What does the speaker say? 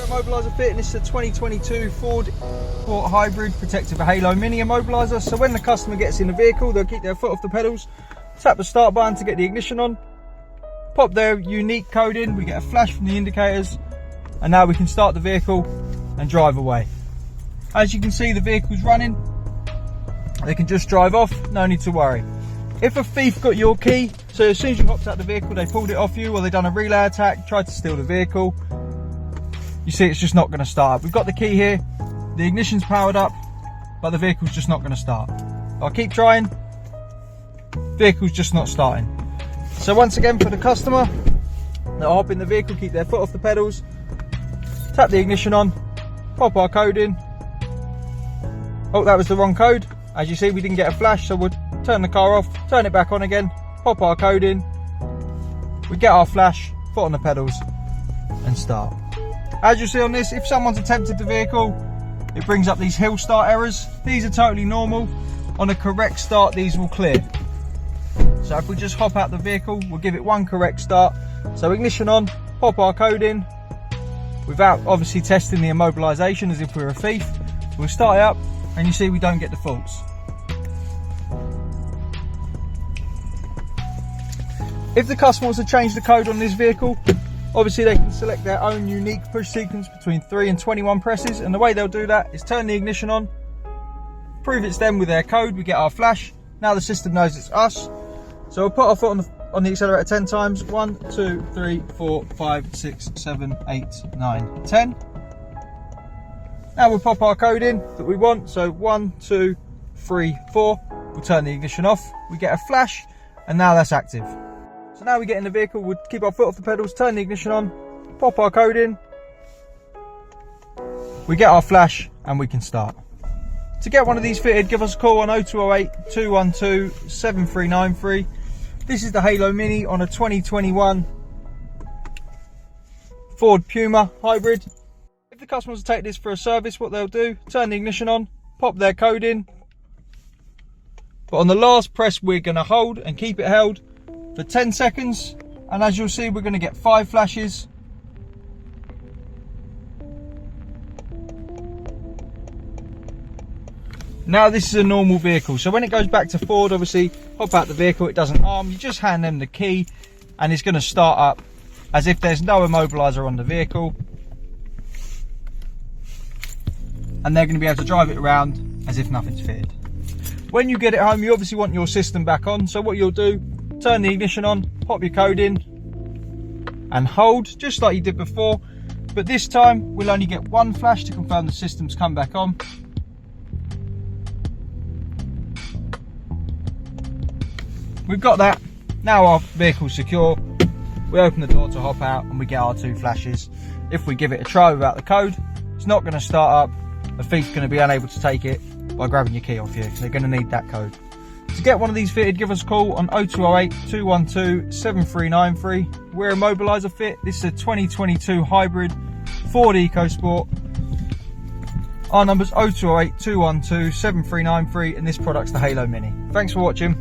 Immobiliser Fit, and this is a 2022 Ford Sport Hybrid protected for Halo Mini Immobiliser. So when the customer gets in the vehicle, they'll keep their foot off the pedals, tap the start button to get the ignition on, pop their unique code in, we get a flash from the indicators, and now we can start the vehicle and drive away. As you can see, the vehicle's running. They can just drive off, no need to worry. If a thief got your key, so as soon as you hopped out the vehicle, they pulled it off you, or they done a relay attack, tried to steal the vehicle, you see it's just not going to start. We've got the key here, the ignition's powered up, but the vehicle's just not going to start. I'll keep trying, vehicle's just not starting. So once again, for the customer, they'll hop in the vehicle, keep their foot off the pedals, tap the ignition on, pop our code in. Oh, that was the wrong code. As you see, we didn't get a flash, so we'll turn the car off, turn it back on again, pop our code in, we get our flash, foot on the pedals, and start. As you see on this, if someone's attempted the vehicle, it brings up these hill start errors. These are totally normal. On a correct start, these will clear. So if we just hop out the vehicle, we'll give it one correct start. So ignition on, pop our code in, without obviously testing the immobilisation as if we're a thief. We'll start it up, and you see we don't get the faults. If the customer wants to change the code on this vehicle, obviously they can select their own unique push sequence between 3 and 21 presses, and the way they'll do that is turn the ignition on, prove it's them with their code, we get our flash. Now the system knows it's us. So we'll put our foot on the accelerator 10 times. 1, 2, 3, 4, 5, 6, 7, 8, 9, 10. Now we'll pop our code in that we want. So 1, 2, 3, 4. We'll turn the ignition off. We get a flash, and now that's active. So now we get in the vehicle, we'll keep our foot off the pedals, turn the ignition on, pop our code in, we get our flash, and we can start. To get one of these fitted, give us a call on 0208 212 7393. This is the Halo Mini on a 2021 Ford Puma Hybrid. If the customers take this for a service, what they'll do, turn the ignition on, pop their code in, but on the last press we're going to hold and keep it held for 10 seconds, and as you'll see, we're going to get 5 flashes. Now this is a normal vehicle, so when it goes back to Ford, obviously hop out the vehicle, it doesn't arm, you just hand them the key and it's going to start up as if there's no immobiliser on the vehicle, and they're going to be able to drive it around as if nothing's fitted. When you get it home, you obviously want your system back on, so what you'll do, turn the ignition on, pop your code in and hold just like you did before, but this time we'll only get one flash to confirm the system's come back on. We've got that. Now our vehicle's secure. We open the door to hop out and we get our 2 flashes. If we give it a try without the code, it's not going to start up. A thief's going to be unable to take it by grabbing your key off you. They're going to need that code. To get one of these fitted, give us a call on 0208 212 7393. We're Immobiliser Fit. This is a 2022 hybrid Ford EcoSport. Our number's 0208 212 7393, and this product's the Halo Mini. Thanks for watching.